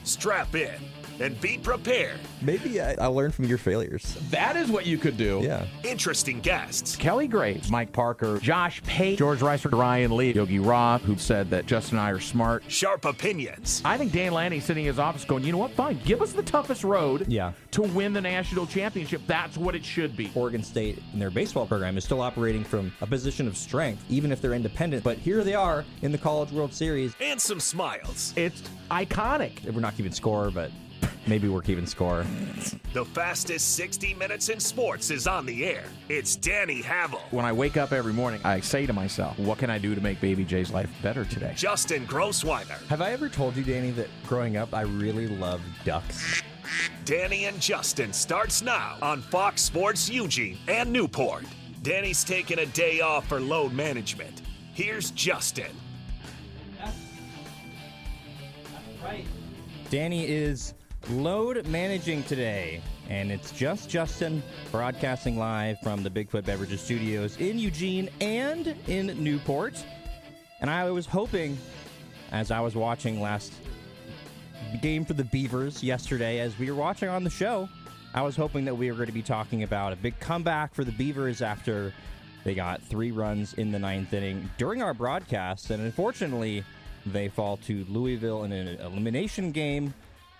Strap in and be prepared. Maybe I'll learn from your failures. That is what you could do. Yeah. Interesting guests. Kelly Graves, Mike Parker, Josh Pate, George Reiser, Ryan Lee, Yogi Roth, who said that Justin and I are smart. Sharp opinions. I think Dan Lanning sitting in his office going, you know what, fine, give us the toughest road to win the national championship. That's what it should be. Oregon State in their baseball program is still operating from a position of strength, even if they're independent. But here they are in the College World Series. And some smiles. It's iconic. We're not keeping score, but maybe we're keeping score. The fastest 60 minutes in sports is on the air. It's Danny Havel. When I wake up every morning, I say to myself, what can I do to make Baby J's life better today? Justin Grossweiler. Have I ever told you, Danny, that growing up I really loved ducks? Danny and Justin starts now on Fox Sports Eugene and Newport. Danny's taking a day off for load management. Here's Justin. That's right. Danny is load managing today, and it's just Justin broadcasting live from the Bigfoot Beverages Studios in Eugene and in Newport. And I was hoping, as I was watching last game for the Beavers yesterday, as we were watching on the show, I was hoping that we were going to be talking about a big comeback for the Beavers after they got 3 runs in the 9th inning during our broadcast, and unfortunately they fall to Louisville in an elimination game.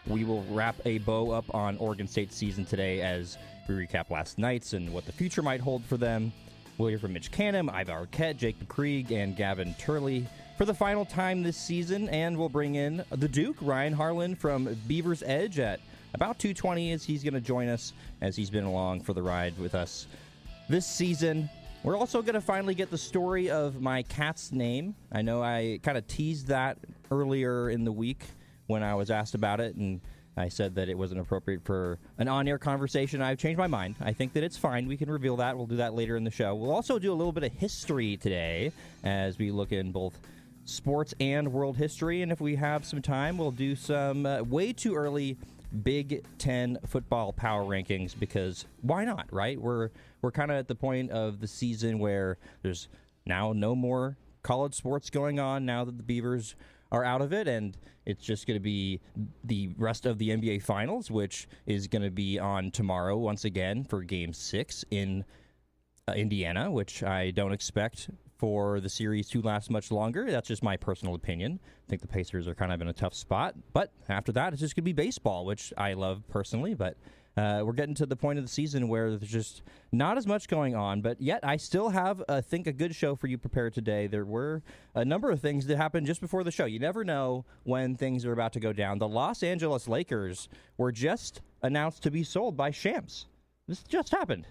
We will wrap a bow up on Oregon State's season today as we recap last night's and what the future might hold for them. We'll hear from Mitch Canham, Ivar Arquette, Jake McCrieg, and Gavin Turley for the final time this season, and we'll bring in the Duke, Ryan Harlan from Beavers Edge at about 2:20 as he's going to join us as he's been along for the ride with us this season. We're also going to finally get the story of my cat's name. I know I kind of teased that earlier in the week when I was asked about it, and I said that it wasn't appropriate for an on-air conversation. I've changed my mind. I think that it's fine. We can reveal that. We'll do that later in the show. We'll also do a little bit of history today as we look in both sports and world history, and if we have some time, we'll do some way too early Big Ten football power rankings, because why not, right? We're kind of at the point of the season where there's now no more college sports going on now that the Beavers are out of it, and it's just going to be the rest of the NBA Finals, which is going to be on tomorrow once again for Game 6 in Indiana, which I don't expect for the series to last much longer. That's just my personal opinion. I think the Pacers are kind of in a tough spot, but after that, it's just going to be baseball, which I love personally, but we're getting to the point of the season where there's just not as much going on, but yet I still have, I think, a good show for you prepared today. There were a number of things that happened just before the show. You never know when things are about to go down. The Los Angeles Lakers were just announced to be sold by Shams. This just happened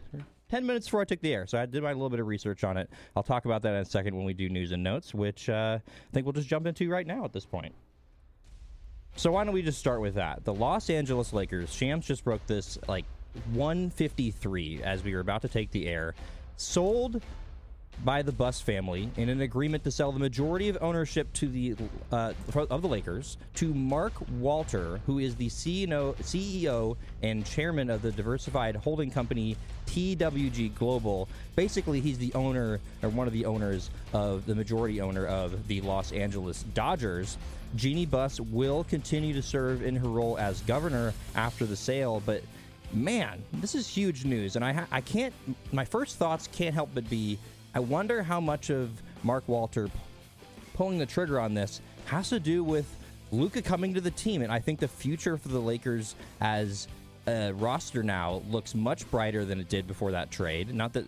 10 minutes before I took the air, so I did my little bit of research on it. I'll talk about that in a second when we do news and notes, which I think we'll just jump into right now at this point. So why don't we just start with that? The Los Angeles Lakers, Shams just broke this like 153 as we were about to take the air, sold by the Buss family in an agreement to sell the majority of ownership to the of the Lakers to Mark Walter, who is the CEO and chairman of the diversified holding company TWG Global. Basically, he's the owner, or one of the owners of the majority owner of the Los Angeles Dodgers. Jeannie Buss will continue to serve in her role as governor after the sale, but man, this is huge news, and I can't. My first thoughts can't help but be, I wonder how much of Mark Walter pulling the trigger on this has to do with Luka coming to the team. And I think the future for the Lakers as a roster now looks much brighter than it did before that trade. Not that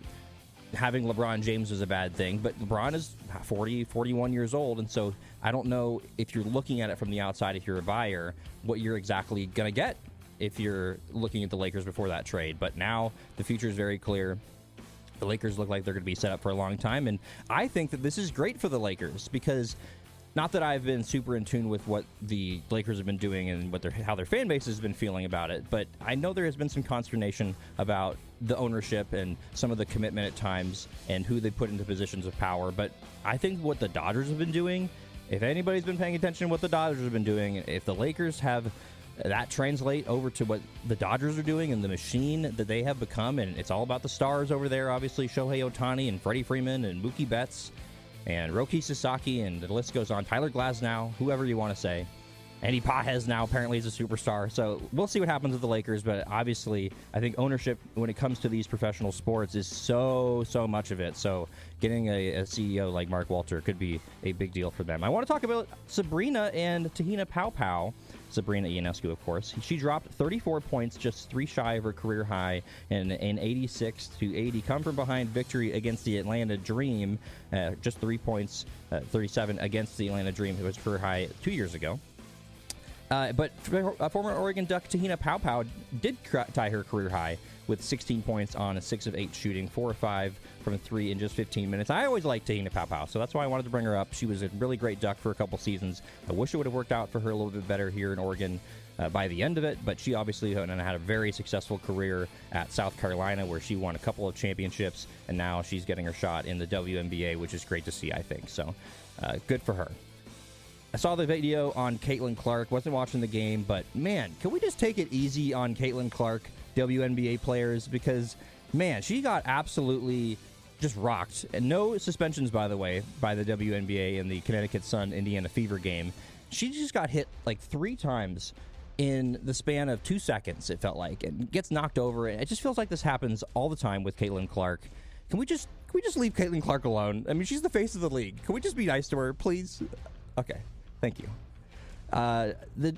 having LeBron James was a bad thing, but LeBron is 41 years old. And so I don't know, if you're looking at it from the outside, if you're a buyer, what you're exactly going to get if you're looking at the Lakers before that trade. But now the future is very clear. The Lakers look like they're going to be set up for a long time, and I think that this is great for the Lakers because, not that I've been super in tune with what the Lakers have been doing and how their fan base has been feeling about it, but I know there has been some consternation about the ownership and some of the commitment at times and who they put into positions of power. But I think what the Dodgers have been doing, if anybody's been paying attention to what the Dodgers have been doing, if the Lakers have that translate over to what the Dodgers are doing and the machine that they have become, and it's all about the stars over there, obviously Shohei Ohtani and Freddie Freeman and Mookie Betts and Roki Sasaki, and the list goes on, Tyler Glasnow, whoever you want to say. Andy Pages now apparently is a superstar. So we'll see what happens with the Lakers. But obviously, I think ownership when it comes to these professional sports is so much of it. So getting a CEO like Mark Walter could be a big deal for them. I want to talk about Sabrina and Tahina Pau. Sabrina Ionescu, of course. She dropped 34 points, just 3 shy of her career high, in an 86-80 come-from-behind victory against the Atlanta Dream. Just 3 points, 37 against the Atlanta Dream. It was career high 2 years ago. But former Oregon Duck Tahina Pau did tie her career high with 16 points on a 6 of 8 shooting, 4 of 5 from 3 in just 15 minutes. I always liked Tahina Pau, so that's why I wanted to bring her up. She was a really great Duck for a couple seasons. I wish it would have worked out for her a little bit better here in Oregon by the end of it, but she obviously had a very successful career at South Carolina where she won a couple of championships, and now she's getting her shot in the WNBA, which is great to see, I think. So good for her. I saw the video on Caitlin Clark. Wasn't watching the game, but man, can we just take it easy on Caitlin Clark, WNBA players? Because, man, she got absolutely just rocked. And no suspensions, by the way, by the WNBA in the Connecticut Sun Indiana Fever game. She just got hit like 3 times in the span of 2 seconds, it felt like, and gets knocked over. It just feels like this happens all the time with Caitlin Clark. Can we just leave Caitlin Clark alone? I mean, she's the face of the league. Can we just be nice to her, please? Okay. Thank you. The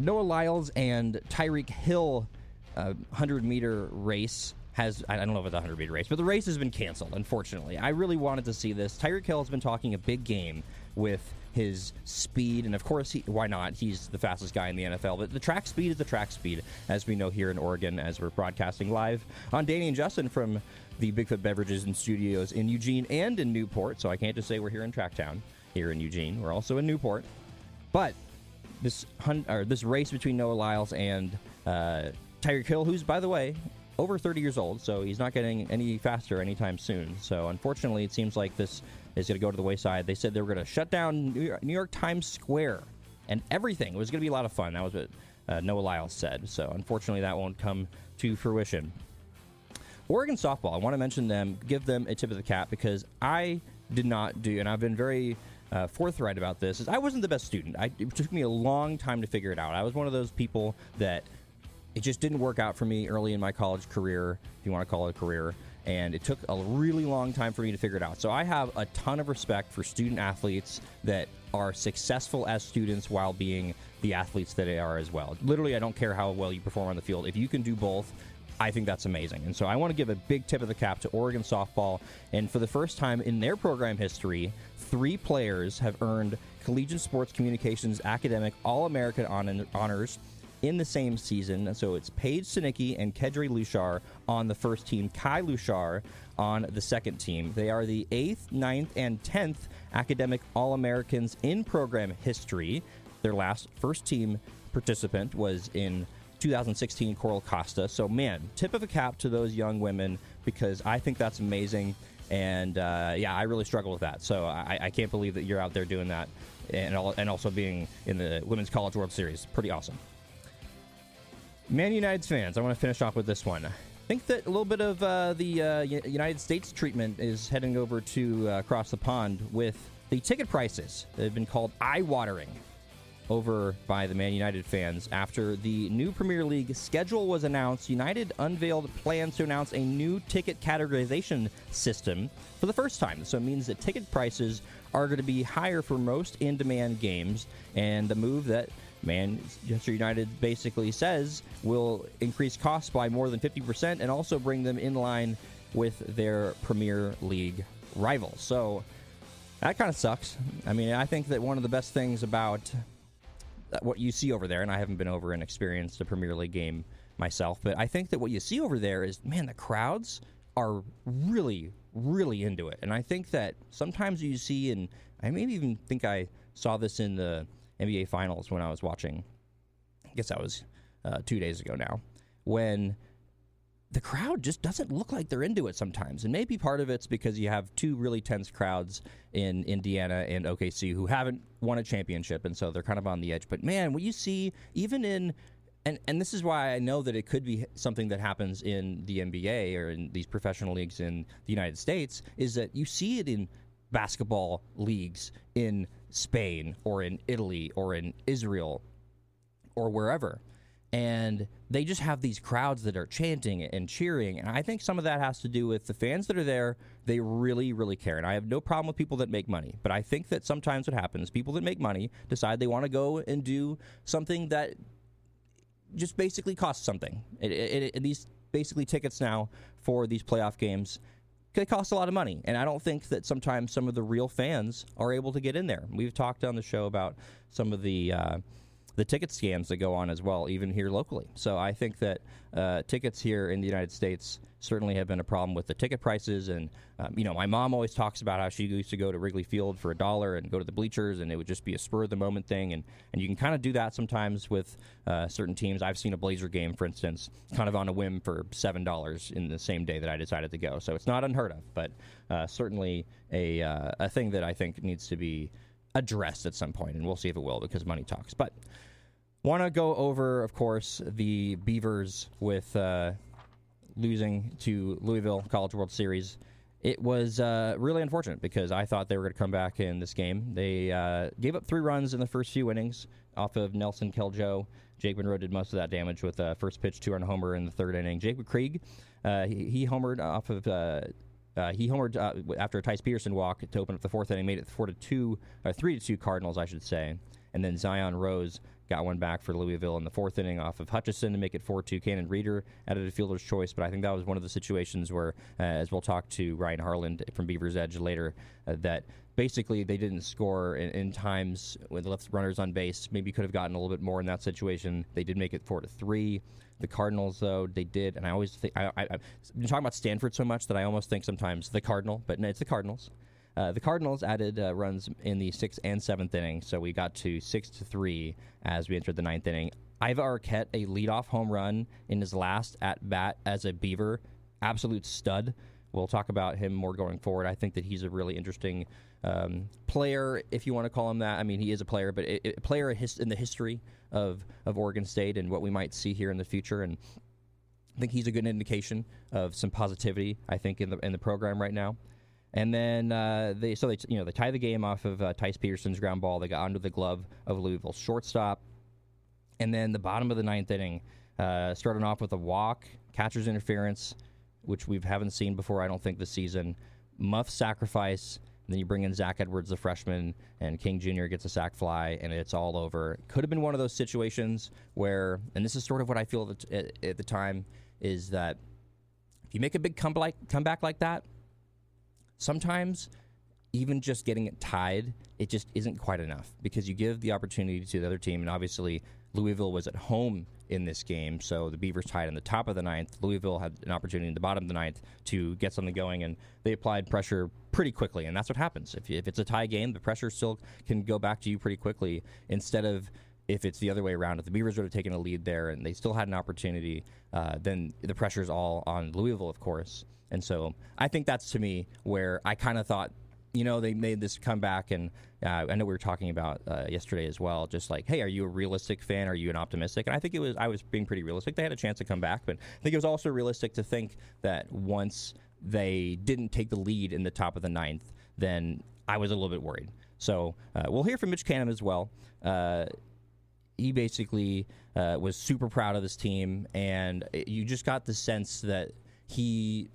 Noah Lyles and Tyreek Hill 100-meter race has, I don't know about the 100-meter race, but the race has been canceled, unfortunately. I really wanted to see this. Tyreek Hill has been talking a big game with his speed, and of course, why not? He's the fastest guy in the NFL, but the track speed is the track speed, as we know here in Oregon, as we're broadcasting live on Danny and Justin from the Bigfoot Beverages and Studios in Eugene and in Newport, so I can't just say we're here in Tracktown. Here in Eugene. We're also in Newport. But this race between Noah Lyles and Tyreek Hill, who's, by the way, over 30 years old, so he's not getting any faster anytime soon. So, unfortunately, it seems like this is going to go to the wayside. They said they were going to shut down New York Times Square and everything. It was going to be a lot of fun. That was what Noah Lyles said. So, unfortunately, that won't come to fruition. Oregon softball, I want to mention them, give them a tip of the cap, because I did not do, and I've been very forthright about this, is I wasn't the best student. It took me a long time to figure it out. I was one of those people that it just didn't work out for me early in my college career, if you want to call it a career, and it took a really long time for me to figure it out. So I have a ton of respect for student athletes that are successful as students while being the athletes that they are as well. Literally, I don't care how well you perform on the field. If you can do both, I think that's amazing. And so I want to give a big tip of the cap to Oregon softball. And for the first time in their program history, 3 players have earned Collegiate Sports Communications Academic All-American honors in the same season. And so it's Paige Sinicki and Kedre Lushar on the first team, Kai Lushar on the second team. They are the 8th, 9th, and 10th Academic All-Americans in program history. Their last first team participant was in 2016, Coral Costa. So, man, tip of the cap to those young women, because I think that's amazing. And, I really struggle with that. So I can't believe that you're out there doing that and also being in the Women's College World Series. Pretty awesome. Man United's fans, I want to finish off with this one. I think that a little bit of the United States treatment is heading over to across the pond with the ticket prices. They've been called eye-watering over by the Man United fans. After the new Premier League schedule was announced, United unveiled plans to announce a new ticket categorization system for the first time. So it means that ticket prices are going to be higher for most in-demand games, and the move that Manchester United basically says will increase costs by more than 50% and also bring them in line with their Premier League rivals. So that kind of sucks. I mean, I think that one of the best things about what you see over there, and I haven't been over and experienced a Premier League game myself, but I think that what you see over there is, man, the crowds are really, really into it. And I think that sometimes you see, and I maybe even think I saw this in the NBA Finals when I was watching, I guess that was 2 days ago now, when the crowd just doesn't look like they're into it sometimes. And maybe part of it's because you have 2 really tense crowds in Indiana and OKC who haven't won a championship, and so they're kind of on the edge. But, man, what you see even in and this is why I know that it could be something that happens in the NBA or in these professional leagues in the United States, is that you see it in basketball leagues in Spain or in Italy or in Israel or wherever. And they just have these crowds that are chanting and cheering. And I think some of that has to do with the fans that are there. They really, really care. And I have no problem with people that make money. But I think that sometimes what happens, people that make money decide they want to go and do something that just basically costs something. These basically tickets now for these playoff games, they cost a lot of money. And I don't think that sometimes some of the real fans are able to get in there. We've talked on the show about some of the ticket scams that go on as well, even here locally. So I think that tickets here in the United States certainly have been a problem with the ticket prices. And, my mom always talks about how she used to go to Wrigley Field for $1 and go to the bleachers, and it would just be a spur-of-the-moment thing. And you can kind of do that sometimes with certain teams. I've seen a Blazer game, for instance, kind of on a whim for $7 in the same day that I decided to go. So it's not unheard of, but certainly a thing that I think needs to be addressed at some point, and we'll see if it will, because money talks. But want to go over, of course, the Beavers with losing to Louisville College World Series. It was really unfortunate because I thought they were going to come back in this game. They gave up 3 runs in the first few innings off of Nelson Keljo. Jake Monroe did most of that damage with a first pitch 2-run homer in the 3rd inning. Jake McCrieg, he homered off of after a Tice Peterson walk to open up the 4th inning, made it 3-2 Cardinals, I should say. And then Zion Rose got one back for Louisville in the 4th inning off of Hutchison to make it 4-2. Cannon Reeder added a fielder's choice, but I think that was one of the situations where, as we'll talk to Ryan Harlan from Beavers Edge later, that basically they didn't score in times when they left runners on base. Maybe could have gotten a little bit more in that situation. They did make it 4-3. The Cardinals, though, they did, and I always think I've been talking about Stanford so much that I almost think sometimes the Cardinal, but no, it's the Cardinals. The Cardinals added runs in the 6th and 7th inning, so we got to 6-3 as we entered the 9th inning. Iva Arquette, a leadoff home run in his last at-bat as a Beaver. Absolute stud. We'll talk about him more going forward. I think that he's a really interesting player, if you want to call him that. I mean, he is a player, but a player in the history of Oregon State and what we might see here in the future. And I think he's a good indication of some positivity, I think, in the program right now. And then they tie the game off of Tice Peterson's ground ball. They got onto the glove of Louisville's shortstop. And then the bottom of the 9th inning, starting off with a walk, catcher's interference, which we haven't seen before, I don't think, this season. Muff sacrifice. And then you bring in Zach Edwards, the freshman, and King Jr. gets a sac fly, and it's all over. Could have been one of those situations where, and this is sort of what I feel at the time, is that if you make a big comeback like that, sometimes even just getting it tied, it just isn't quite enough because you give the opportunity to the other team, and obviously Louisville was at home in this game, so the Beavers tied in the top of the 9th. Louisville had an opportunity in the bottom of the 9th to get something going, and they applied pressure pretty quickly, and that's what happens. If it's a tie game, the pressure still can go back to you pretty quickly instead of if it's the other way around. If the Beavers would have taken a lead there and they still had an opportunity, then the pressure's all on Louisville, of course. And so I think that's, to me, where I kind of thought, they made this comeback, and I know we were talking about yesterday as well, just like, hey, are you a realistic fan? Are you an optimistic? And I think I was being pretty realistic. They had a chance to come back, but I think it was also realistic to think that once they didn't take the lead in the top of the 9th, then I was a little bit worried. So we'll hear from Mitch Canham as well. He basically was super proud of this team, and you just got the sense that he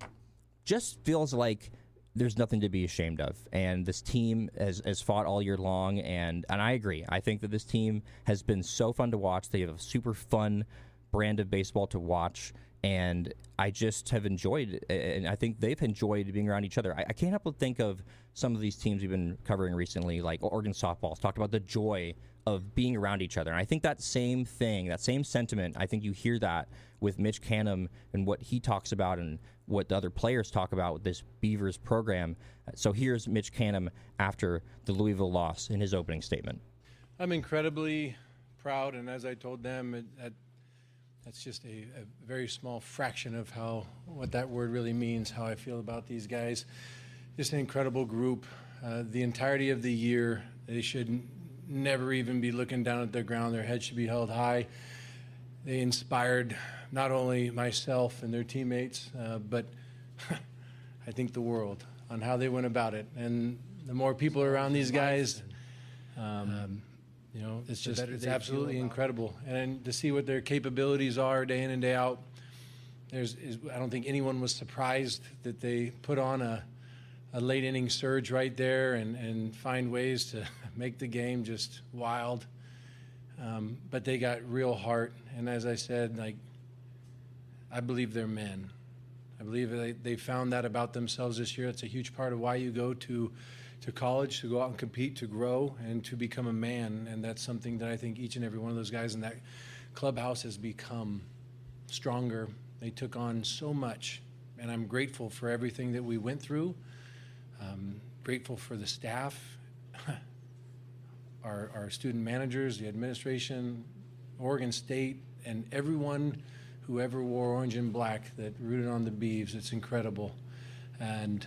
just feels like there's nothing to be ashamed of. And this team has fought all year long, and I agree. I think that this team has been so fun to watch. They have a super fun brand of baseball to watch, and I just have enjoyed it, and I think they've enjoyed being around each other. I can't help but think of some of these teams we've been covering recently, like Oregon softball, talked about the joy of being around each other. And I think that same thing, that same sentiment, I think you hear that with Mitch Canham and what he talks about and what the other players talk about with this Beavers program. So here's Mitch Canham after the Louisville loss in his opening statement. I'm incredibly proud, and as I told them, that's just a very small fraction of what that word really means, how I feel about these guys. Just an incredible group. The entirety of the year, they should never even be looking down at the ground. Their head should be held high. They inspired not only myself and their teammates, but I think the world on how they went about it. And the more people around these guys, You know, it's just, it's absolutely incredible. And to see what their capabilities are day in and day out, I don't think anyone was surprised that they put on a late inning surge right there and find ways to make the game just wild. But they got real heart. And as I said, like, I believe they're men. I believe they found that about themselves this year. It's a huge part of why you go to college, to go out and compete, to grow, and to become a man. And that's something that I think each and every one of those guys in that clubhouse has become stronger. They took on so much, and I'm grateful for everything that we went through. Grateful for the staff, our student managers, the administration, Oregon State, and everyone who ever wore orange and black that rooted on the Beavs. It's incredible. And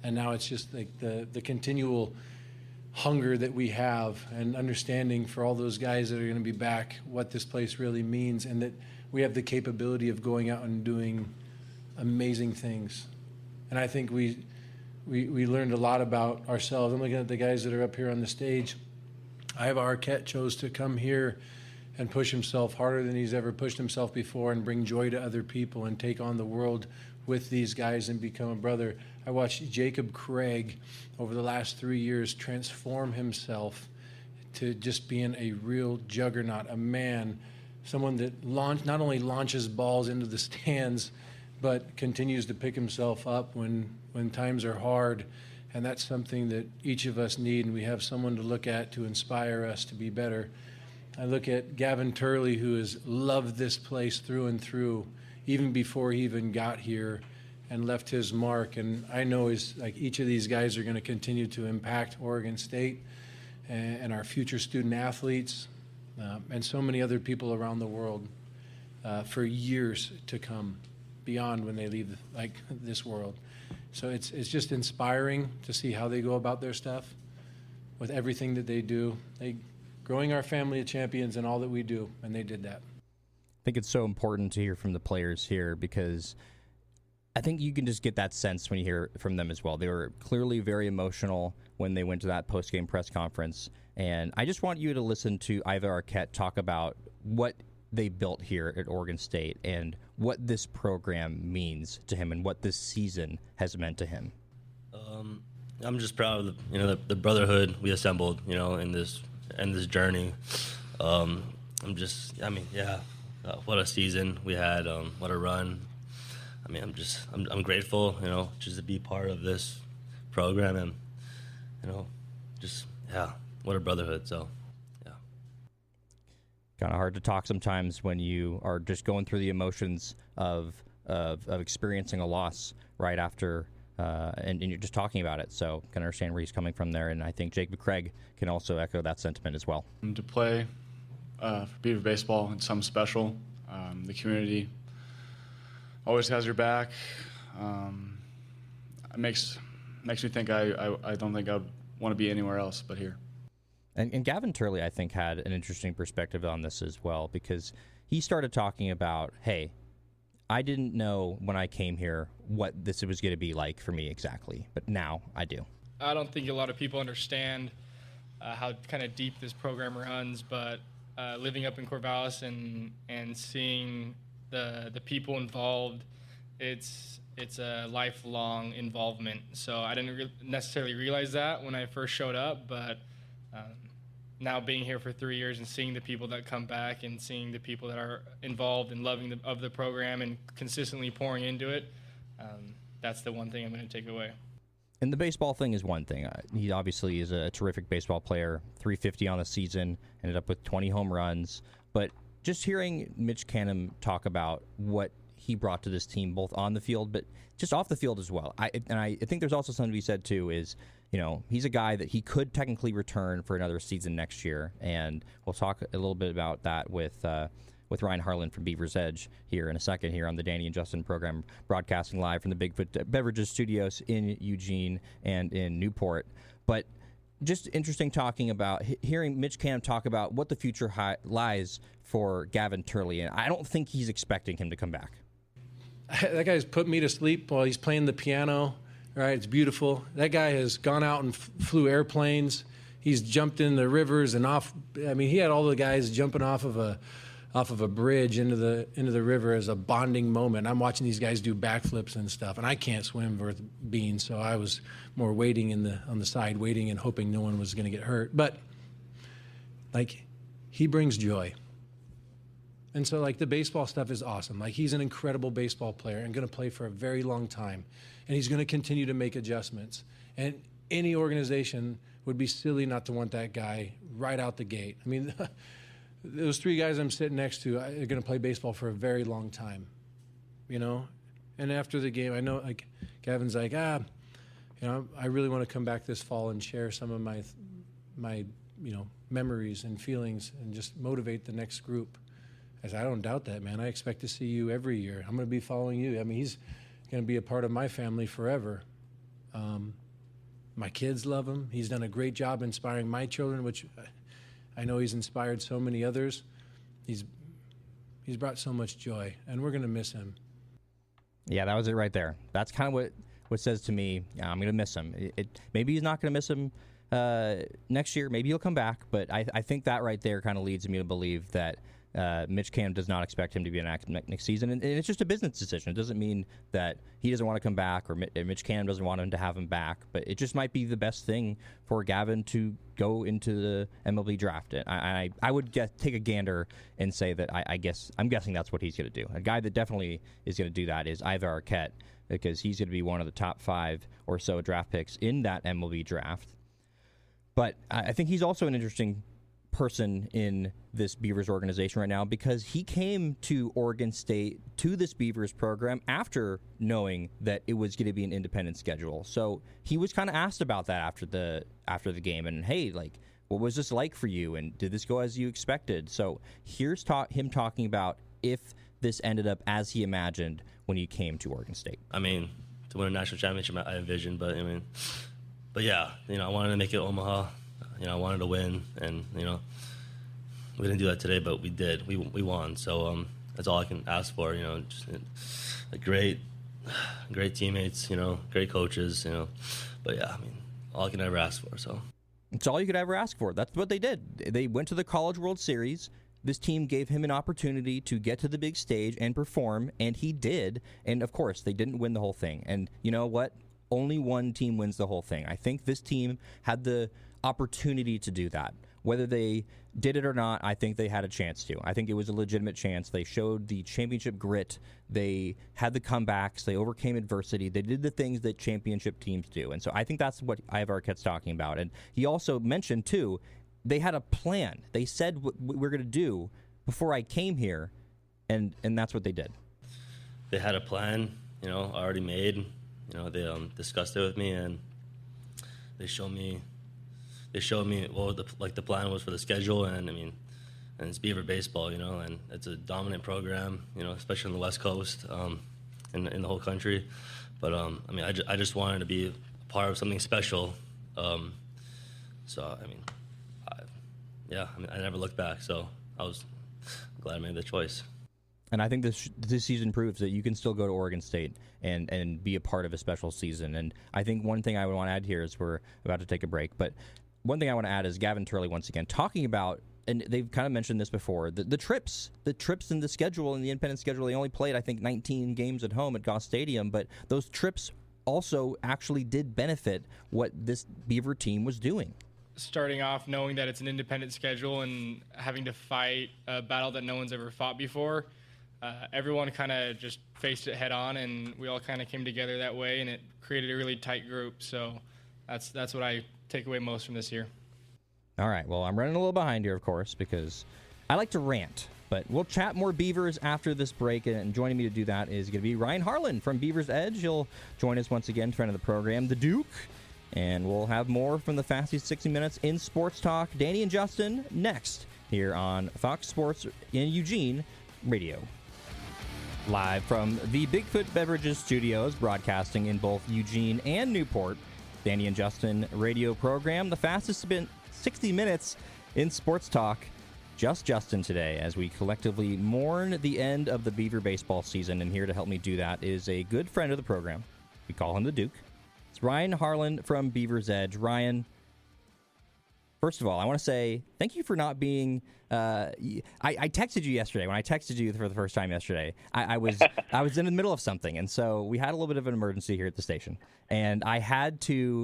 now it's just like the continual hunger that we have and understanding for all those guys that are going to be back, what this place really means, and that we have the capability of going out and doing amazing things. And I think we learned a lot about ourselves. I'm looking at the guys that are up here on the stage. Ivor Arquette chose to come here and push himself harder than he's ever pushed himself before and bring joy to other people and take on the world with these guys and become a brother. I watched Jacob Craig over the last 3 years transform himself to just being a real juggernaut, a man, someone that not only launches balls into the stands, but continues to pick himself up when times are hard. And that's something that each of us need, and we have someone to look at to inspire us to be better. I look at Gavin Turley, who has loved this place through and through, even before he even got here, and left his mark. And I know each of these guys are going to continue to impact Oregon State and our future student athletes and so many other people around the world for years to come, beyond when they leave this world. So it's just inspiring to see how they go about their stuff with everything that they do. Growing our family of champions and all that we do, and they did that. I think it's so important to hear from the players here because I think you can just get that sense when you hear from them as well. They were clearly very emotional when they went to that post-game press conference, and I just want you to listen to Ivor Arquette talk about what they built here at Oregon State and what this program means to him and what this season has meant to him. I'm just proud of the brotherhood we assembled, in this journey. What a season we had, what a run. I'm grateful, just to be part of this program and, what a brotherhood. So, yeah. Kind of hard to talk sometimes when you are just going through the emotions of experiencing a loss right after, and you're just talking about it. So can understand where he's coming from there, and I think Jacob Craig can also echo that sentiment as well. To play for Beaver baseball, it's something special. The community always has your back. It makes me think I don't think I'd want to be anywhere else but here. And Gavin Turley, I think, had an interesting perspective on this as well, because he started talking about, hey, I didn't know when I came here what this was going to be like for me exactly, but now I do. I don't think a lot of people understand how kind of deep this program runs, but living up in Corvallis and seeing the people involved, it's a lifelong involvement. So I didn't necessarily realize that when I first showed up, but now being here for 3 years and seeing the people that come back and seeing the people that are involved and loving the program and consistently pouring into it, that's the one thing I'm going to take away. And the baseball thing is one thing. He obviously is a terrific baseball player, 350 on the season, ended up with 20 home runs. But just hearing Mitch Canham talk about what he brought to this team, both on the field, but just off the field as well. I think there's also something to be said, too, is, he's a guy that he could technically return for another season next year. And we'll talk a little bit about that with Ryan Harlan from Beavers Edge here in a second here on the Danny and Justin program, broadcasting live from the Bigfoot Beverages Studios in Eugene and in Newport. But just interesting hearing Mitch Canham talk about what the future lies for Gavin Turley. And I don't think he's expecting him to come back. That guy's put me to sleep while he's playing the piano. Right, it's beautiful. That guy has gone out and flew airplanes. He's jumped in the rivers and off. I mean, he had all the guys jumping off of a bridge into the river as a bonding moment. I'm watching these guys do backflips and stuff, and I can't swim worth beans, so I was more waiting on the side, waiting and hoping no one was going to get hurt. But like, he brings joy. And so, like, the baseball stuff is awesome. Like, he's an incredible baseball player and going to play for a very long time. And he's going to continue to make adjustments. And any organization would be silly not to want that guy right out the gate. I mean, those 3 guys I'm sitting next to are going to play baseball for a very long time, you know? And after the game, I know, like, Gavin's like, you know, I really want to come back this fall and share some of my you know, memories and feelings and just motivate the next group. I said, I don't doubt that, man. I expect to see you every year. I'm going to be following you. I mean, he's going to be a part of my family forever. My kids love him. He's done a great job inspiring my children, which I know he's inspired so many others. He's brought so much joy, and we're going to miss him. Yeah, that was it right there. That's kind of what says to me, I'm going to miss him. Maybe he's not going to miss him next year. Maybe he'll come back, but I think that right there kind of leads me to believe that Mitch Canham does not expect him to be an active next season, and it's just a business decision. It doesn't mean that he doesn't want to come back or Mitch Canham doesn't want him to have him back, but it just might be the best thing for Gavin to go into the MLB draft. I would take a gander and say that I'm guessing that's what he's going to do. A guy that definitely is going to do that is Ivar Arquette, because he's going to be one of the top 5 or so draft picks in that MLB draft. But I think he's also an interesting person in this Beavers organization right now, because he came to Oregon State, to this Beavers program, after knowing that it was going to be an independent schedule. So he was kind of asked about that after the game, and hey, like, what was this like for you, and did this go as you expected? So here's him talking about if this ended up as he imagined when he came to Oregon State. I mean, to win a national championship, I envisioned, but yeah, you know, I wanted to make it Omaha. You know, I wanted to win, and, you know, we didn't do that today, but we did. We won, so that's all I can ask for. You know, just great teammates. You know, great coaches. You know, but yeah, I mean, all I can ever ask for. So it's all you could ever ask for. That's what they did. They went to the College World Series. This team gave him an opportunity to get to the big stage and perform, and he did. And of course, they didn't win the whole thing. And you know what? Only one team wins the whole thing. I think this team had the opportunity to do that. Whether they did it or not, I think they had a chance to. I think it was a legitimate chance. They showed the championship grit. They had the comebacks. They overcame adversity. They did the things that championship teams do. And so I think that's what Ivar Arquette's talking about. And he also mentioned, too, they had a plan. They said what we're going to do before I came here, and that's what they did. They had a plan, you know, already made. You know, they discussed it with me, and they showed me what the plan was for the schedule, and I mean, and it's Beaver baseball, you know, and it's a dominant program, you know, especially on the West Coast, in the whole country. But I mean, I just wanted to be a part of something special. So I mean, I never looked back. So I was glad I made the choice. And I think this season proves that you can still go to Oregon State and be a part of a special season. And I think one thing I would want to add here is we're about to take a break, but one thing I want to add is Gavin Turley once again talking about, and they've kind of mentioned this before, the trips in the schedule, in the independent schedule. They only played, I think, 19 games at home at Goss Stadium, but those trips also actually did benefit what this Beaver team was doing. Starting off knowing that it's an independent schedule and having to fight a battle that no one's ever fought before, everyone kind of just faced it head on, and we all kind of came together that way, and it created a really tight group. So that's what I take away most from this year. All right, well, I'm running a little behind here, of course, because I like to rant, but we'll chat more Beavers after this break, and joining me to do that is going to be Ryan Harlan from Beavers Edge. He'll join us once again, friend of the program, the Duke, and we'll have more from the Fastest 60 Minutes in Sports Talk. Danny and Justin next here on Fox Sports in Eugene Radio. Live from the Bigfoot Beverages Studios, broadcasting in both Eugene and Newport, Danny and Justin radio program, the fastest 60 minutes in sports talk. Just Justin today, as we collectively mourn the end of the Beaver baseball season, and here to help me do that is a good friend of the program. We call him the Duke. It's Ryan Harlan from Beavers Edge. Ryan, First of all, I want to say thank you for not being. I texted you yesterday. When I texted you for the first time yesterday, I was in the middle of something, and so we had a little bit of an emergency here at the station, and I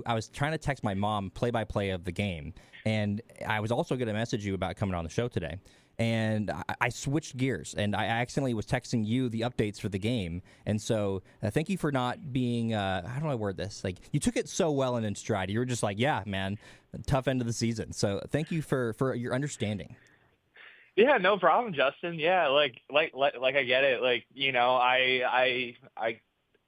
was trying to text my mom play-by-play of the game, and I was also going to message you about coming on the show today. And I switched gears, and I accidentally was texting you the updates for the game. And so thank you for not being, how do I word this? Like, you took it so well and in stride. You were just like, yeah, man, tough end of the season. So thank you for your understanding. Yeah, no problem, Justin. Yeah, like I get it. Like, you know, I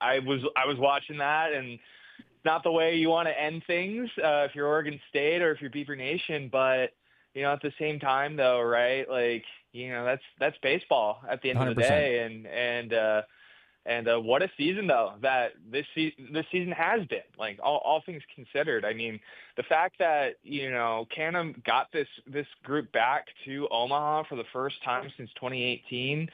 was watching that, and it's not the way you want to end things if you're Oregon State or if you're Beaver Nation, but you know, at the same time, though, right? Like, you know, that's baseball at the end 100%. Of the day, and what a season though that this season has been. Like all things considered, I mean, the fact that you know Canham got this group back to Omaha for the first time since 2018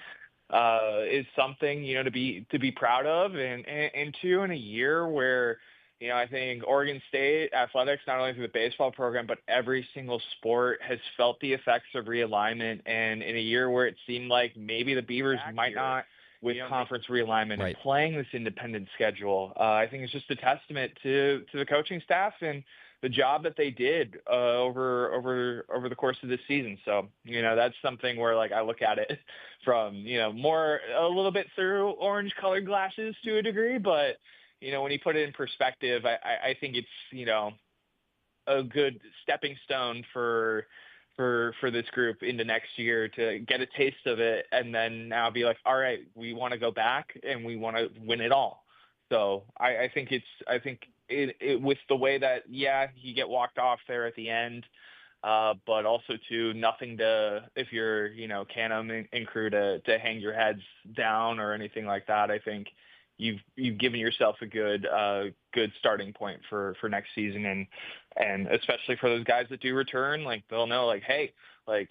is something you know to be proud of, and two in a year where. You know, I think Oregon State athletics, not only through the baseball program, but every single sport has felt the effects of realignment. And in a year where it seemed like maybe the Beavers might not, with conference realignment and playing this independent schedule, I think it's just a testament to the coaching staff and the job that they did over the course of this season. So, you know, that's something where like I look at it from, you know, a little bit through orange colored glasses to a degree, but you know, when you put it in perspective, I think it's, you know, a good stepping stone for this group into next year to get a taste of it and then now be like, all right, we want to go back and we want to win it all. So I think it with the way that, yeah, you get walked off there at the end, but also to nothing to, if you're, you know, Canham and crew to hang your heads down or anything like that. I think you've given yourself a good starting point for next season, and especially for those guys that do return, like they'll know like, hey, like,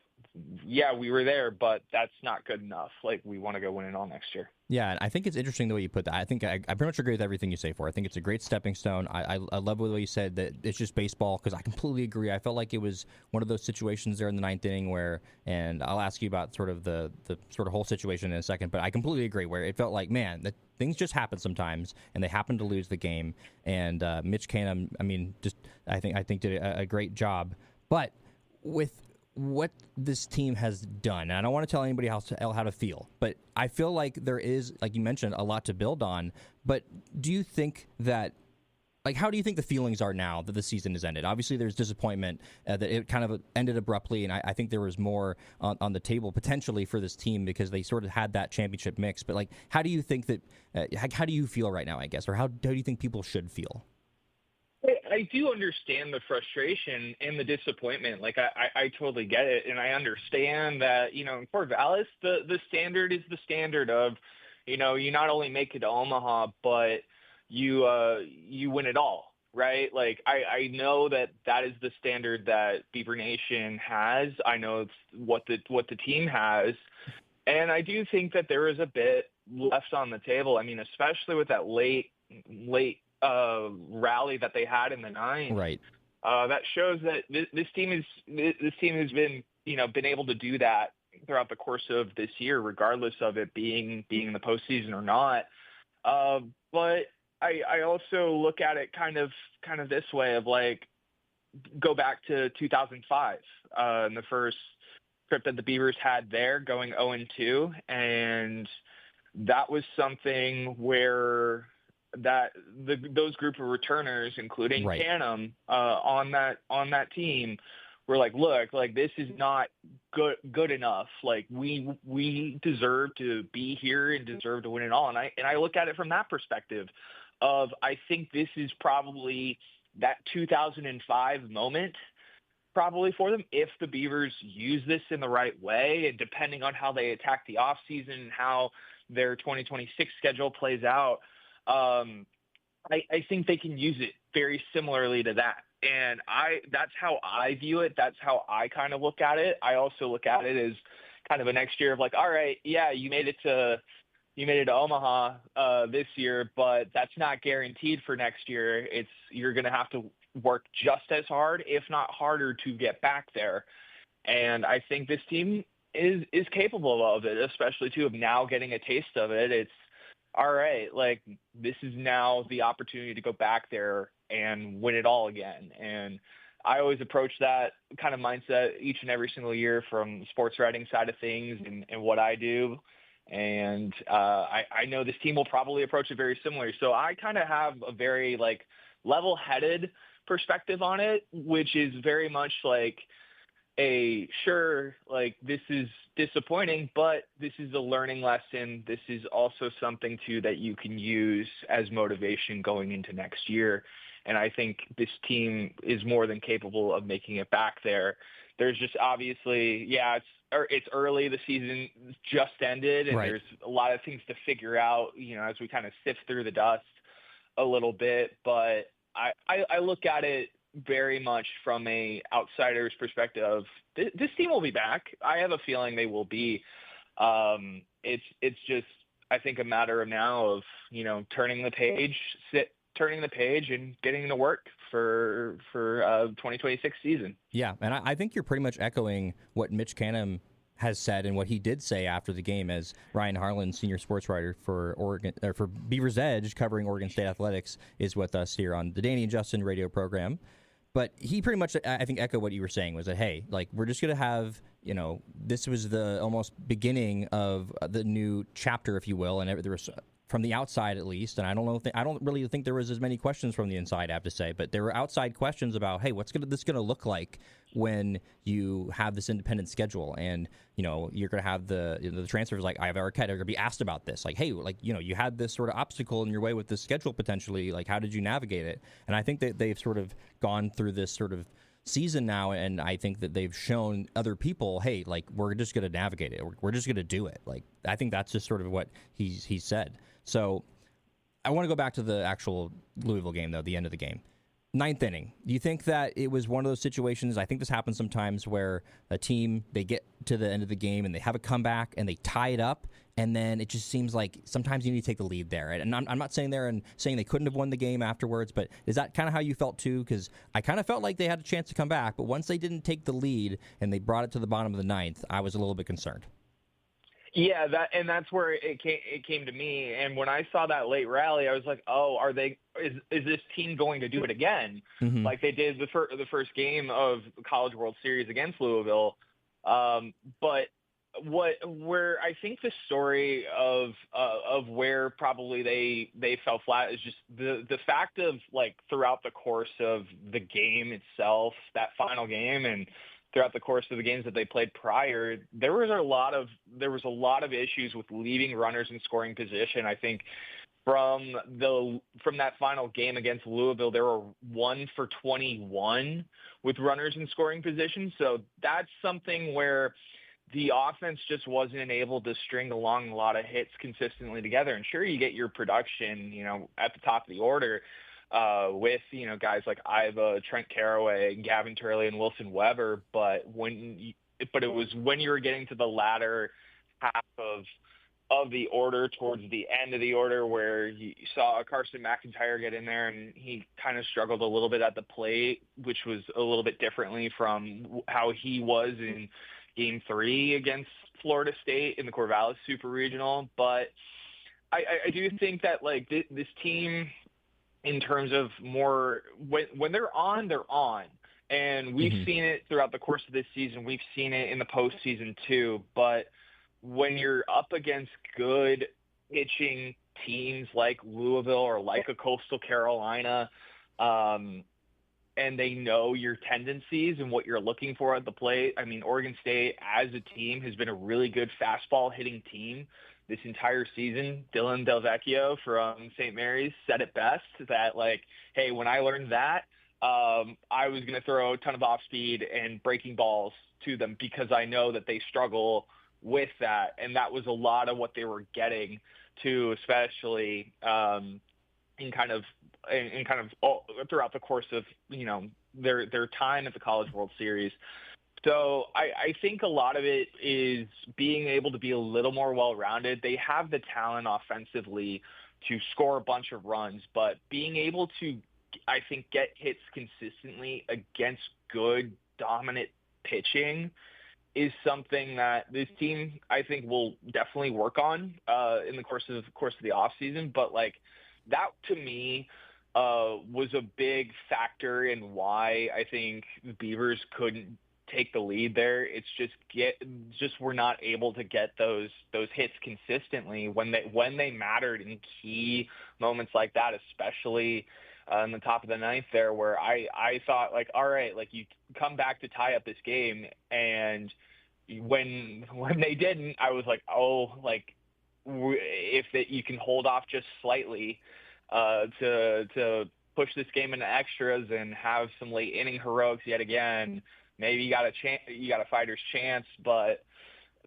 yeah, we were there, but that's not good enough. Like we want to go win it all next year. Yeah, and I think it's interesting the way you put that. I think I pretty much agree with everything you say for. I think it's a great stepping stone. I love the way you said that it's just baseball because I completely agree. I felt like it was one of those situations there in the ninth inning where, and I'll ask you about sort of the sort of whole situation in a second, but I completely agree where it felt like, man, that things just happen sometimes, and they happen to lose the game. And Mitch Canham, I mean, just I think did a great job. But with what this team has done, and I don't want to tell anybody how to feel, but I feel like there is, like you mentioned, a lot to build on. But do you think that, like, how do you think the feelings are now that the season has ended? Obviously, there's disappointment that it kind of ended abruptly, and I think there was more on the table potentially for this team because they sort of had that championship mix. But, like, how do you think that, how do you feel right now, I guess, or how do you think people should feel? I do understand the frustration and the disappointment. Like I totally get it. And I understand that, you know, in Corvallis, the standard is the standard of, you know, you not only make it to Omaha, but you win it all, right? Like I know that is the standard that Beaver Nation has. I know it's what the team has. And I do think that there is a bit left on the table. I mean, especially with that late rally that they had in the ninth, right? That shows that this team has been, you know, been able to do that throughout the course of this year, regardless of it being in the postseason or not. But I also look at it kind of this way of like, go back to 2005, and the first trip that the Beavers had there, going 0-2, and that was something where those group of returners, including Canham, on that team, were like, look, like this is not good enough. Like we deserve to be here and deserve to win it all. And I look at it from that perspective of, I think this is probably that 2005 moment probably for them if the Beavers use this in the right way, and depending on how they attack the offseason and how their 2026 schedule plays out. I think they can use it very similarly to that. And that's how I view it. That's how I kind of look at it. I also look at it as kind of a next year of like, all right, yeah, you made it to Omaha this year, but that's not guaranteed for next year. You're going to have to work just as hard, if not harder, to get back there. And I think this team is capable of it, especially too of now getting a taste of it. It's all right. Like, this is now the opportunity to go back there and win it all again. And I always approach that kind of mindset each and every single year from the sports writing side of things and what I do. And I know this team will probably approach it very similarly. So I kind of have a very like level-headed perspective on it, which is very much like sure, like, this is disappointing, but this is a learning lesson. This is also something too that you can use as motivation going into next year. And I think this team is more than capable of making it back there. There's just obviously, it's early. The season just ended, and There's a lot of things to figure out, as we kind of sift through the dust a little bit. But I look at it very much from a outsider's perspective. This team will be back. I have a feeling they will be. It's just, I think, a matter of now of, turning the page and getting to work for 2026 season. Yeah, and I think you're pretty much echoing what Mitch Canham has said and what he did say after the game, as Ryan Harlan, senior sports writer for Beavers Edge, covering Oregon State athletics, is with us here on the Danny and Justin radio program. But he pretty much, I think, echoed what you were saying, was that, hey, like, we're just going to have, this was the almost beginning of the new chapter, if you will, and there was, from the outside at least, and I don't really think there was as many questions from the inside, I have to say, but there were outside questions about, hey, what's this going to look like when you have this independent schedule, and you're going to have the transfers like Ivar Arquette are going to be asked about this, like, hey, like, you had this sort of obstacle in your way with this schedule potentially, like, how did you navigate it? And I think that they've sort of gone through this sort of season now, and I think that they've shown other people, hey, like, we're just going to navigate it, we're just going to do it. Like, I think that's just sort of what he said. So I want to go back to the actual Louisville game, though, the end of the game. Ninth inning. Do you think that it was one of those situations, I think this happens sometimes, where a team, they get to the end of the game and they have a comeback and they tie it up, and then it just seems like sometimes you need to take the lead there. And I'm not saying there and saying they couldn't have won the game afterwards, but is that kind of how you felt too? Because I kind of felt like they had a chance to come back, but once they didn't take the lead and they brought it to the bottom of the ninth, I was a little bit concerned. Yeah, that's where it came to me. And when I saw that late rally, I was like, oh, is this team going to do it again? Mm-hmm. Like they did the first game of the College World Series against Louisville. But where I think the story of where probably they fell flat is just the fact of, like, throughout the course of the game itself, that final game, and throughout the course of the games that they played prior, there was a lot of issues with leaving runners in scoring position. I think from that final game against Louisville, there were 1 for 21 with runners in scoring position. So that's something where the offense just wasn't able to string along a lot of hits consistently together. And sure, you get your production, at the top of the order, with, guys like Iva, Trent Carraway, Gavin Turley, and Wilson Weber. But it was when you were getting to the latter half of the order, towards the end of the order, where you saw Carson McIntyre get in there, and he kind of struggled a little bit at the plate, which was a little bit differently from how he was in Game 3 against Florida State in the Corvallis Super Regional. But I do think that, like, this team, in terms of more, when they're on, they're on. And we've seen it throughout the course of this season. We've seen it in the postseason too. But when you're up against good pitching teams like Louisville or like a Coastal Carolina, and they know your tendencies and what you're looking for at the plate. I mean, Oregon State as a team has been a really good fastball hitting team this entire season. Dylan Delvecchio from St. Mary's said it best, that, like, hey, when I learned that, I was going to throw a ton of off speed and breaking balls to them, because I know that they struggle with that. And that was a lot of what they were getting to, especially in kind of throughout the course of, their time at the College World Series. So I think a lot of it is being able to be a little more well-rounded. They have the talent offensively to score a bunch of runs, but being able to I think, get hits consistently against good, dominant pitching is something that this team, I think, will definitely work on in the course of the off season. But like that to me was a big factor in why I think the Beavers couldn't take the lead there. It's just we're not able to get those hits consistently when they mattered in key moments like that, especially in the top of the ninth there, where I thought, like, all right, like, you come back to tie up this game, and when they didn't, I was like, oh, like, if you can hold off just slightly to push this game into extras and have some late inning heroics yet again, maybe you got a fighter's chance. But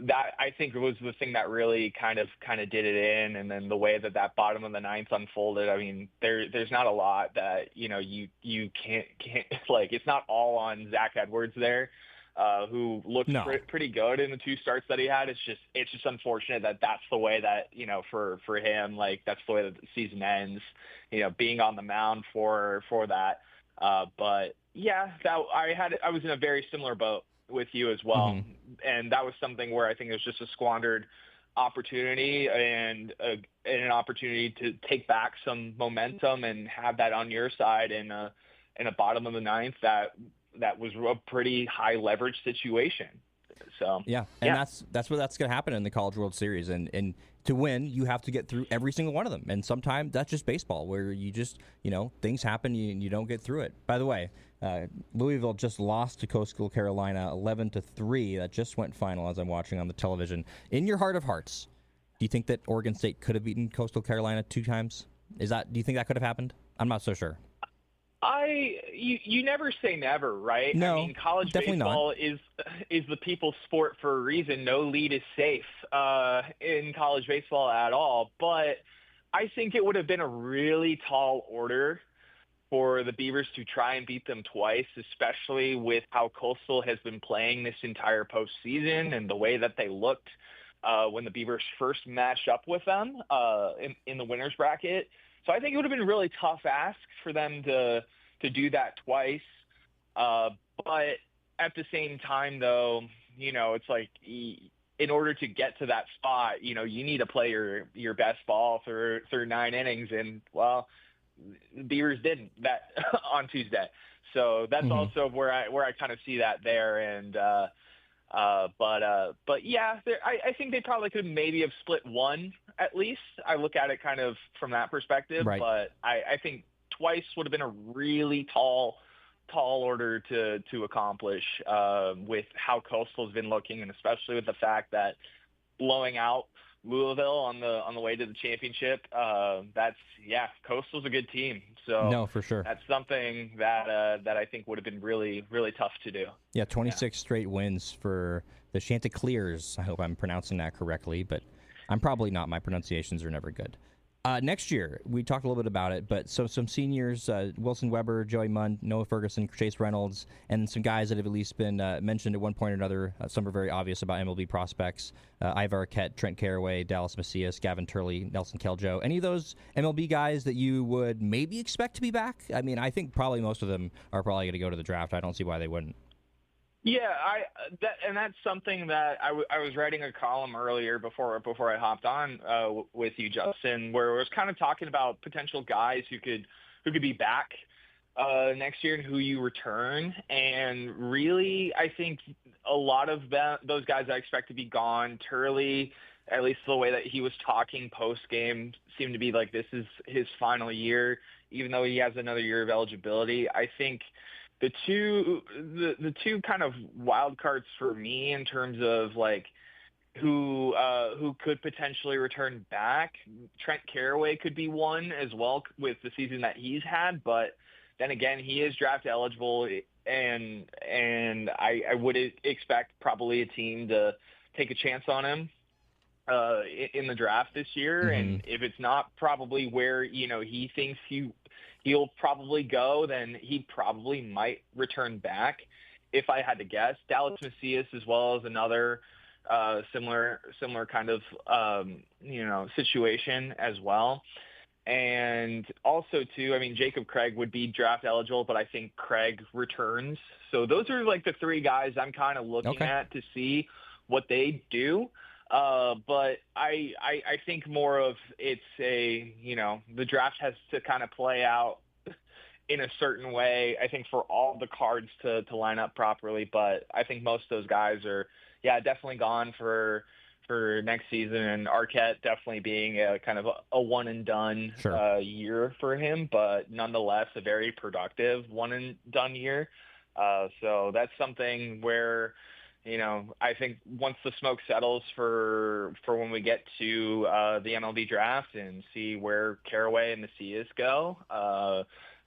that, I think, was the thing that really kind of did it in. And then the way that bottom of the ninth unfolded, I mean, there's not a lot that, you can't like, it's not all on Zach Edwards there, who looked pretty good in the 2 starts that he had. It's just unfortunate that that's the way that, for him, like, that's the way that the season ends, being on the mound for that. But yeah, I was in a very similar boat with you as well. Mm-hmm. And that was something where I think it was just a squandered opportunity and an opportunity to take back some momentum and have that on your side in a bottom of the ninth that was a pretty high leverage situation. So that's that's going to happen in the College World Series, and to win you have to get through every single one of them, and sometimes that's just baseball where you just things happen, you don't get through it. By the way, Louisville just lost to Coastal Carolina 11-3. That just went final as I'm watching on the television. In your heart of hearts, do you think that Oregon State could have beaten Coastal Carolina 2 times? Do you think that could have happened? I'm not so sure. You never say never, right? No, I mean, college baseball is the people's sport for a reason. No lead is safe in college baseball at all. But I think it would have been a really tall order for the Beavers to try and beat them twice, especially with how Coastal has been playing this entire postseason and the way that they looked when the Beavers first matched up with them in the winner's bracket. So I think it would have been a really tough ask for them to do that twice. But at the same time, though, it's like in order to get to that spot, you need to play your best ball through 9 innings. And, well, the Beavers didn't that on Tuesday. So that's also where I kind of see that there. And but yeah, I think they probably could maybe have split one at least. I look at it kind of from that perspective, right. But I think twice would have been a really tall order to accomplish with how Coastal's been looking, and especially with the fact that blowing out Louisville on the way to the championship. Coastal's a good team. So no, for sure. That's something that I think would have been really, really tough to do. Yeah, 26 straight wins for the Chanticleers. I hope I'm pronouncing that correctly, but I'm probably not. My pronunciations are never good. Next year, we talked a little bit about it, but so some seniors, Wilson Weber, Joey Munn, Noah Ferguson, Chase Reynolds, and some guys that have at least been mentioned at one point or another. Some are very obvious about MLB prospects. Ivar Arquette, Trent Carraway, Dallas Macias, Gavin Turley, Nelson Keljo. Any of those MLB guys that you would maybe expect to be back? I mean, I think probably most of them are probably going to go to the draft. I don't see why they wouldn't. Yeah, that's something that I was writing a column earlier before I hopped on with you, Justin, where I was kind of talking about potential guys who could be back next year and who you return. And really, I think a lot of those guys I expect to be gone. Turley, at least the way that he was talking post game, seemed to be like this is his final year, even though he has another year of eligibility. I think the two kind of wild cards for me in terms of like who could potentially return back, Trent Carraway could be one as well with the season that he's had, but then again, he is draft eligible, and I would expect probably a team to take a chance on him in the draft this year. Mm-hmm. And if it's not probably where he thinks he'll probably go, then he probably might return back. If I had to guess, Dallas Macias as well as another similar kind of situation as well. And also, too, I mean, Jacob Craig would be draft eligible, but I think Craig returns. So those are like the three guys I'm kind of looking at to see what they do. But I think more of it's the draft has to kind of play out in a certain way, I think, for all the cards to line up properly. But I think most of those guys are, definitely gone for next season, and Arquette definitely being a kind of a one and done year for him, but nonetheless a very productive one and done year. So that's something where, I think once the smoke settles for when we get to the MLB draft and see where Caraway and the Cias go,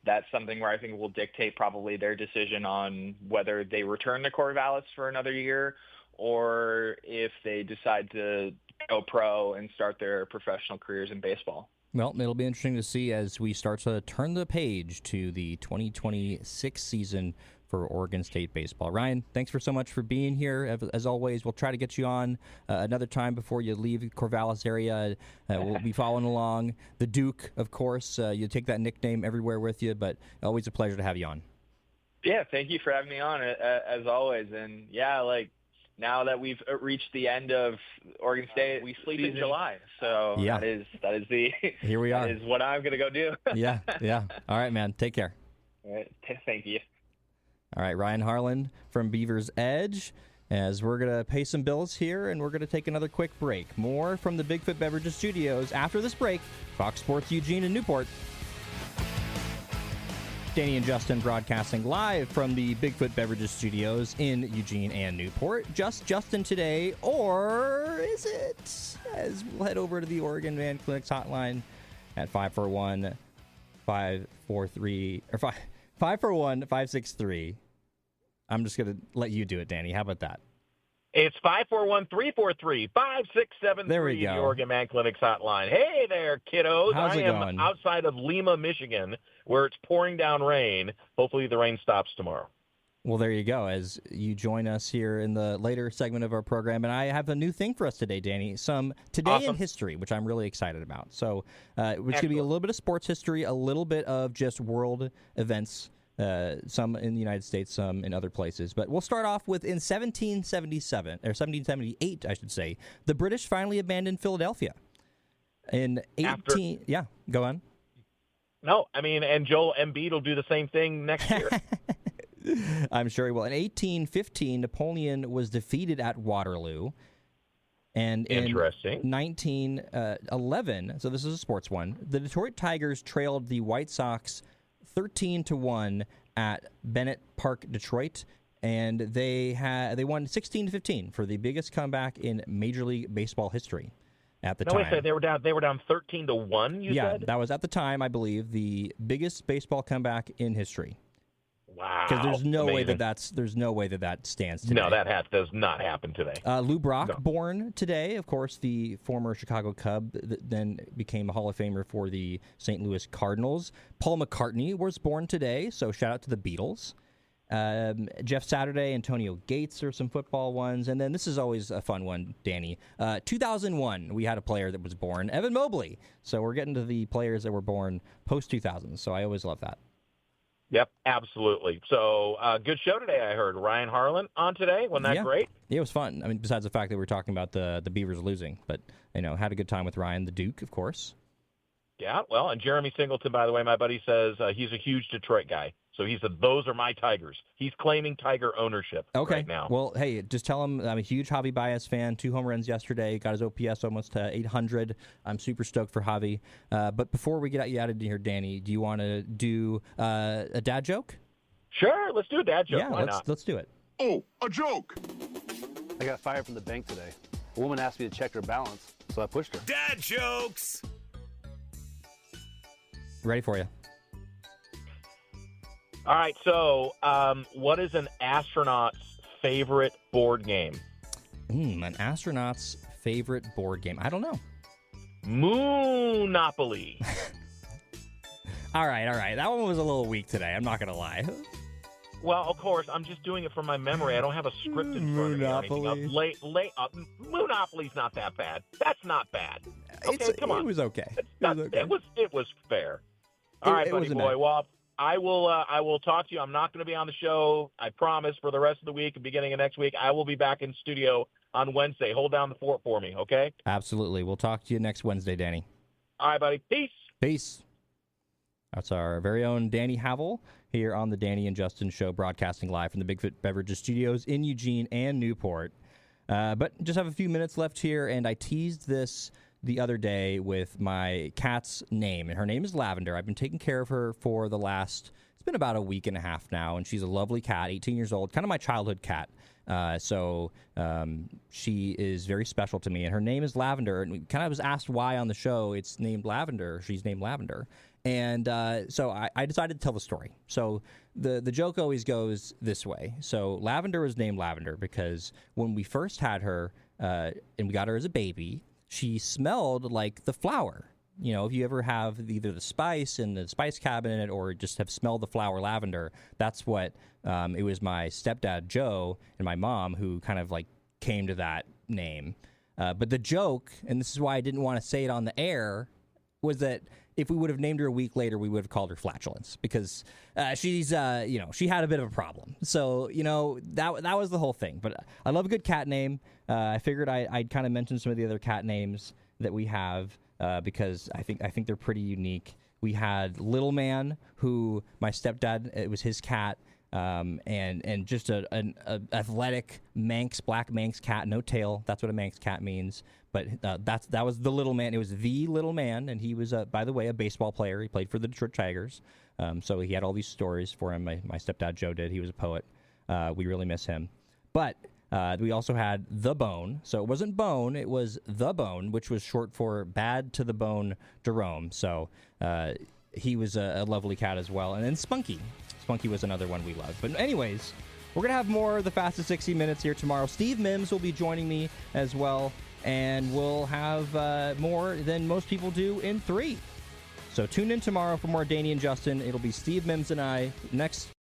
that's something where I think will dictate probably their decision on whether they return to Corvallis for another year or if they decide to go pro and start their professional careers in baseball. Well, it'll be interesting to see as we start to turn the page to the 2026 season for Oregon State baseball. Ryan, thanks so much for being here. As always, we'll try to get you on another time before you leave the Corvallis area. We'll be following along. The Duke, of course, you take that nickname everywhere with you, but always a pleasure to have you on. Yeah, thank you for having me on, as always. And, now that we've reached the end of Oregon State, we sleep in July. So that is the here we are. That is what I'm going to go do. Yeah. All right, man. Take care. All right. Thank you. All right, Ryan Harlan from Beavers Edge, as we're going to pay some bills here, and we're going to take another quick break. More from the Bigfoot Beverages Studios after this break. Fox Sports Eugene and Newport. Danny and Justin broadcasting live from the Bigfoot Beverages Studios in Eugene and Newport. Just Justin today, or is it? As we'll head over to the Oregon Man Clinics hotline at 541-563. I'm just going to let you do it, Danny. How about that? It's 541-343-5673. There we go. The Oregon Man Clinics hotline. Hey there, kiddos. How's it going? Outside of Lima, Michigan, where it's pouring down rain. Hopefully the rain stops tomorrow. Well, there you go, as you join us here in the later segment of our program. And I have a new thing for us today, Danny. Some Today in History, which I'm really excited about. So which going to be a little bit of sports history, a little bit of just world events, some in the United States, some in other places. But we'll start off with in 1778, I should say, the British finally abandoned Philadelphia. In 18... Yeah, go on. No, I mean, and Joel Embiid will do the same thing next year. I'm sure he will. In 1815, Napoleon was defeated at Waterloo. And in 1911, so this is a sports one, the Detroit Tigers trailed the White Sox 13-1 at Bennett Park, Detroit, and they won 16-15 for the biggest comeback in Major League Baseball history at the time. Wait, so they were down 13-1. You said? Yeah, that was at the time, I believe, the biggest baseball comeback in history. Wow! Because there's no way that stands today. No, that does not happen today. Lou Brock, born today, of course, the former Chicago Cub, then became a Hall of Famer for the St. Louis Cardinals. Paul McCartney was born today, so shout out to the Beatles. Jeff Saturday, Antonio Gates are some football ones, and then this is always a fun one, Danny. 2001, we had a player that was born, Evan Mobley. So we're getting to the players that were born post-2000, so I always love that. Yep, absolutely. So, good show today, I heard. Ryan Harlan on today. Wasn't that great? Yeah, it was fun. I mean, besides the fact that we were talking about the Beavers losing. But, had a good time with Ryan, the Duke, of course. Yeah, well, and Jeremy Singleton, by the way, my buddy says he's a huge Detroit guy. So he said, those are my Tigers. He's claiming Tiger ownership right now. Well, hey, just tell him I'm a huge Javi Baez fan. 2 home runs yesterday. Got his OPS almost to 800. I'm super stoked for Javi. But before we get you out of here, Danny, do you want to do a dad joke? Sure, let's do a dad joke. Yeah, let's do it. Oh, a joke! I got fired from the bank today. A woman asked me to check her balance, so I pushed her. Dad jokes! Ready for you. All right, so what is an astronaut's favorite board game? An astronaut's favorite board game. I don't know. Monopoly. All right. That one was a little weak today. I'm not going to lie. Well, of course, I'm just doing it from my memory. I don't have a script in front of me or anything. Monopoly's not that bad. That's not bad. Okay, come on. It was okay. It was fair. All right, buddy boy. Well, I will talk to you. I'm not going to be on the show. I promise for the rest of the week and beginning of next week. I will be back in studio on Wednesday. Hold down the fort for me, okay? Absolutely. We'll talk to you next Wednesday, Danny. All right, buddy. Peace. Peace. That's our very own Danny Havel here on the Danny and Justin Show, broadcasting live from the Bigfoot Beverages Studios in Eugene and Newport. But just have a few minutes left here, and I teased this the other day with my cat's name, and her name is Lavender. I've been taking care of her for the last, it's been about a week and a half now, and she's a lovely cat, 18 years old, kind of my childhood cat. So she is very special to me, and her name is Lavender, and we kind of was asked why on the show it's named Lavender. She's named Lavender. And so I decided to tell the story. So the joke always goes this way. So Lavender was named Lavender because when we first had her and we got her as a baby, she smelled like the flower. You know, if you ever have either the spice in the spice cabinet or just have smelled the flower lavender, that's what it was my stepdad, Joe, and my mom who kind of like came to that name. But the joke, and this is why I didn't want to say it on the air, was that if we would have named her a week later, we would have called her Flatulence because she's, she had a bit of a problem. So, that was the whole thing. But I love a good cat name. I figured I'd kind of mention some of the other cat names that we have because I think they're pretty unique. We had Little Man, who my stepdad, it was his cat, and just an athletic Manx, black Manx cat, no tail. That's what a Manx cat means. But that was the Little Man. It was the Little Man, and he was, by the way, a baseball player. He played for the Detroit Tigers, so he had all these stories for him. My stepdad, Joe, did. He was a poet. We really miss him. But we also had The Bone. So it wasn't Bone, it was The Bone, which was short for Bad to the Bone Jerome. So he was a lovely cat as well. And then Spunky. Spunky was another one we loved. But anyways, we're going to have more of the Fastest 60 Minutes here tomorrow. Steve Mims will be joining me as well. And we'll have more than most people do in 3. So tune in tomorrow for more Danny and Justin. It'll be Steve Mims and I next